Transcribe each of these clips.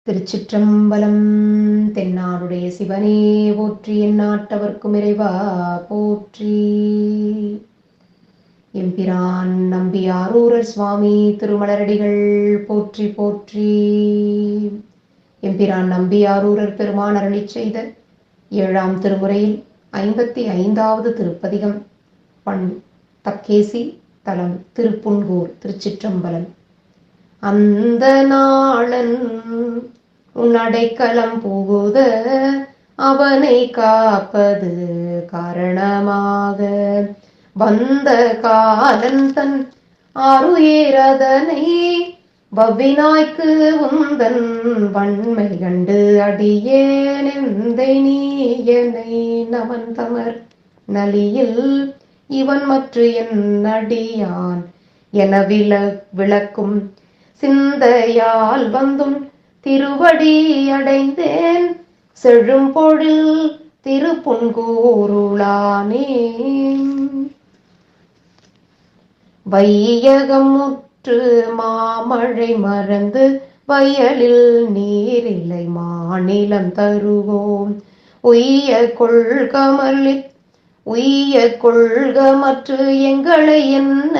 திருச்சிற்றம்பலம். தென்னாடுடைய சிவனே போற்றி, எந்நாட்டவர்க்கும் இறைவா போற்றி. எம்பிரான் நம்பியாரூரர் சுவாமி திருமலரடிகள் போற்றி போற்றி. எம்பிரான் நம்பியாரூரர் பெருமான் அருளிச் செய்த 7ஆம் திருமுறையில் 55வது திருப்பதிகம். பண் தக்கேசி, தலம் திருப்புன்கூர். திருச்சிற்றம்பலம். அந்த நாளன் உன்னடைக்கலம் புகுத அவனை காப்பது காரணமாக வந்த காலன் தன் ஆருயிரதனை வவ்வினாய்க்கு உந்தன் வன்மை கண்டு அடியேனெந்தை நீயனை நமன் தமர் நலியில் இவன் மற்ற என் அடியான் என விளக்கும் சிந்தையால் வந்தும் திருவடி அடைந்தேன் செழும்பொழில் திருப்புன்கூருளானே. வையகம் முற்று மாமழை மறந்து வயலில் நீரிலை மாநிலம் தருவோம் உய்ய கொள்கமற்று எங்களை என்ன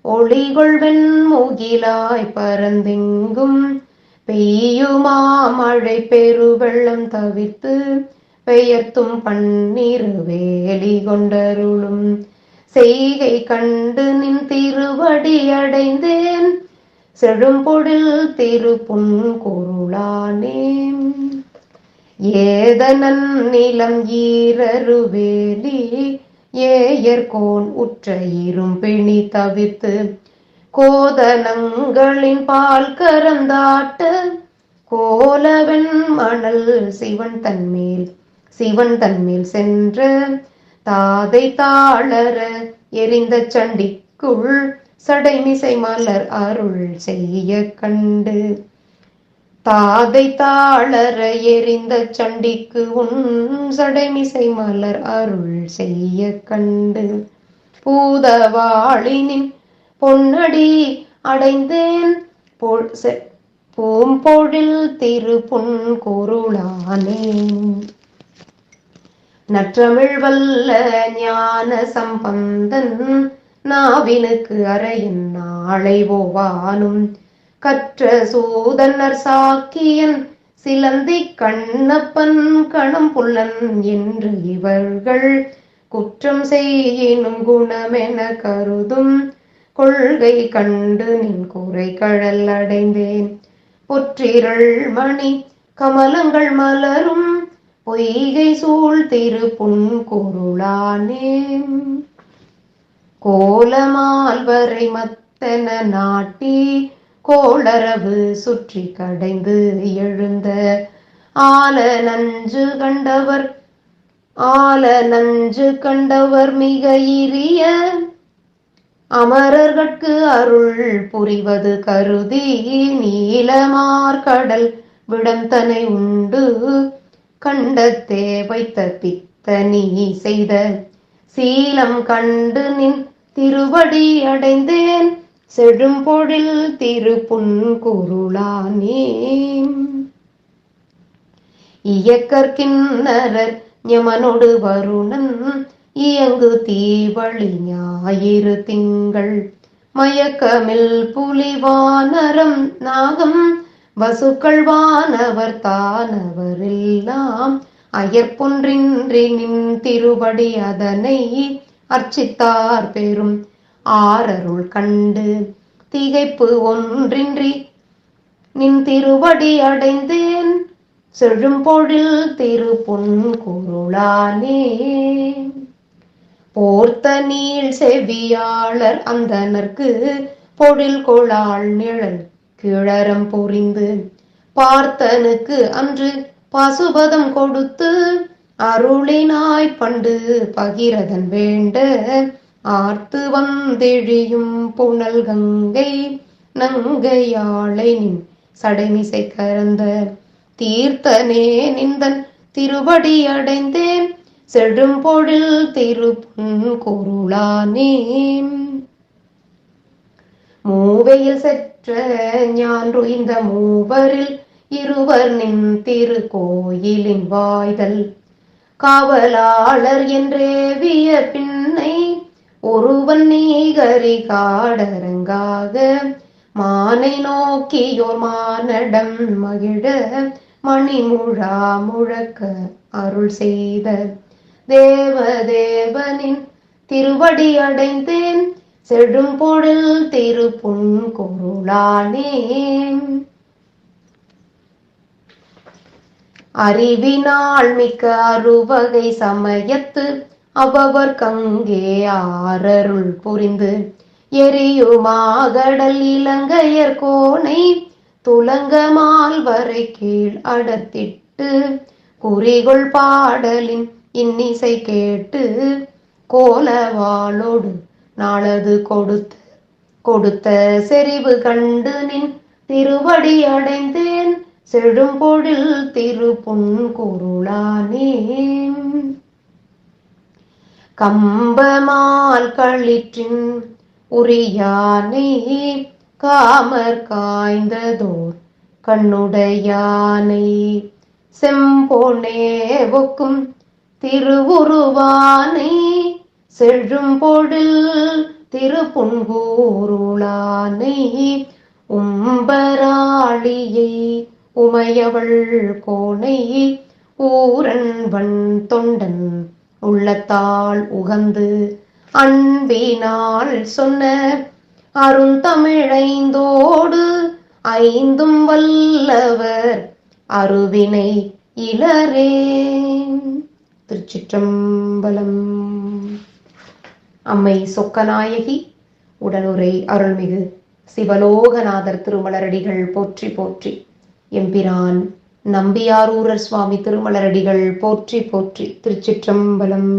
ஒளிகொள்வெண் முகிலாய் பரந்தெங்கும் பெய்யுமா மழை பெருவெள்ளம் தவிர்த்து பெயர்த்தும் பன்னீர் வேலி கொண்டருளும் செய்கை கண்டு நின் திருவடி அடைந்தேன் செழும்பொழில் திருப்புன்கூருளானே. ஏதனன் நிலம் ஈரருவேலி ஏயர்கோன் உற்ற இரும்பிணி தவிர்த்து கோதனங்களின் பால் கரந்தாட்ட கோலவெண் மணல் சிவன் தன்மேல் சென்ற தாதை தாளர எரிந்த சண்டிக்குள் சடைமிசை மலர் அருள் செய்ய கண்டு தாதை தாளர எரிந்த சண்டிக்கு உன் சடைமிசை மலர் அருள் செய்ய கண்டு பூதவாளினின் பொன்னடி அடைந்தேன் பூம்பொழில் திருப்புன்கூருளானே. நற்றமிழ் வல்ல ஞான சம்பந்தன் நாவினுக்கு அறையின் நாளை ஓவானும் கற்ற சூதன்னர் சாக்கியன் சிலந்தி கண்ணப்பன் கணம் புல்லன் என்று இவர்கள் குற்றம் செய்யினும் குணமென கருதும் கொள்கை கண்டு நின் கூரை கழல் அடைந்தேன் பொற்றிரள் மணி கமலங்கள் மலரும் பொய்கை சூழ் திருப்புன்கூருளானே. கோலமால்வரை மத்தன நாட்டி கோளரவு சுற்றி கடைந்து எழுந்த ஆல நஞ்சு கண்டவர் மிக இரிய அமரர்கட்கு அருள் புரிவது கருதி நீலமார்கடல் விடந்தனை உண்டு கண்டத்தே வைத்த பித்தனி செய்த சீலம் கண்டு நின் திருவடி அடைந்தேன் செழும்பொழில் திருப்புன்கூருளானே. இயக்கற்கின்னரர் ஞமனொடு வருணன் இயங்கு தீவழி ஞாயிறு திங்கள் மயக்கமில் புலிவானரம் நாகம் வசுக்கள் வானவர் தானவர் எல்லாம் அயற்பொன்றின்றி நின் திருவடி அதனை அர்ச்சித்தார் பெரும் ஆரருள் கண்டு திகைப்பு ஒன்றின்றி நின் திருவடி அடைந்தேன் செழும்பொழில் திருப்புன்கூருளானே. போர்த்த நீள் செவியாளர் அந்தனர்க்கு பொழில் கொளாள் நிழல் கிழறம் பொறிந்து பார்த்தனுக்கு அன்று பசுபதம் கொடுத்து அருளினாய் பண்டு பகிரதன் வேண்ட ஆர்த்து வந்தெழியும் புனல் கங்கை நங்கையாளை நின் சடைமிசை கரந்த தீர்த்தனே நிந்தன் திருவடி அடைந்தேன் செழும்பொழில் திருப்புன்கூருளானே. மூவையில் செற்ற ஞான்றுய்ந்த மூவரில் இருவர் நின் திருக்கோயிலின் வாய்தல் காவலாளர் என்றேவிய பின்னை ஒருவன் நீகரி காடரங்காக மானை நோக்கியோர் மானடம் மகிழ மணிமுழா முழக்க அருள் செய்த தேவதேவனின் திருவடி அடைந்தேன் செழும் பொழில் திருப்புன்கொருளானே. அறிவினால் மிக்க அறுவகை சமயத்து அவவர் கங்கே ஆரருள் புரிந்து எரியுமாகடல் இலங்கையர் கோனை துலங்கமால் வரை கீழ் அடத்திட்டு குறிகொள் பாடலின் இன்னிசை கேட்டு கோலவாளோடு நாளது கொடுத்த செறிவு கண்டு நின் திருவடி அடைந்தேன் செழும் பொழில் திருப்புன்கொருளானே. கம்பமால் களிற்றின் உரியானை காமர் காய்ந்ததோர் கண்ணுடையானை செம்பொனே ஒக்கும் திருவுருவானை செழும் பொழில் திருப்புன்கொருளானை. உம்பராளியை உமையவள் கோனை ஊரன்வன் தொண்டன் உள்ளத்தால் உகந்து அன்பினால் சொன்ன அருந்தமிழைந்தோடு ஐந்தும் வல்லவர் அருவினை இலரே. திருச்சிற்றம்பலம். அம்மை சொக்கநாயகி உடனுரை அருள்மிகு சிவலோகநாதர் திருமலரடிகள் போற்றி போற்றி. எம்பிரான் நம்பியாரூரர் சுவாமி திருமலரடிகள் போற்றி போற்றி. திருச்சிற்றம்பலம்.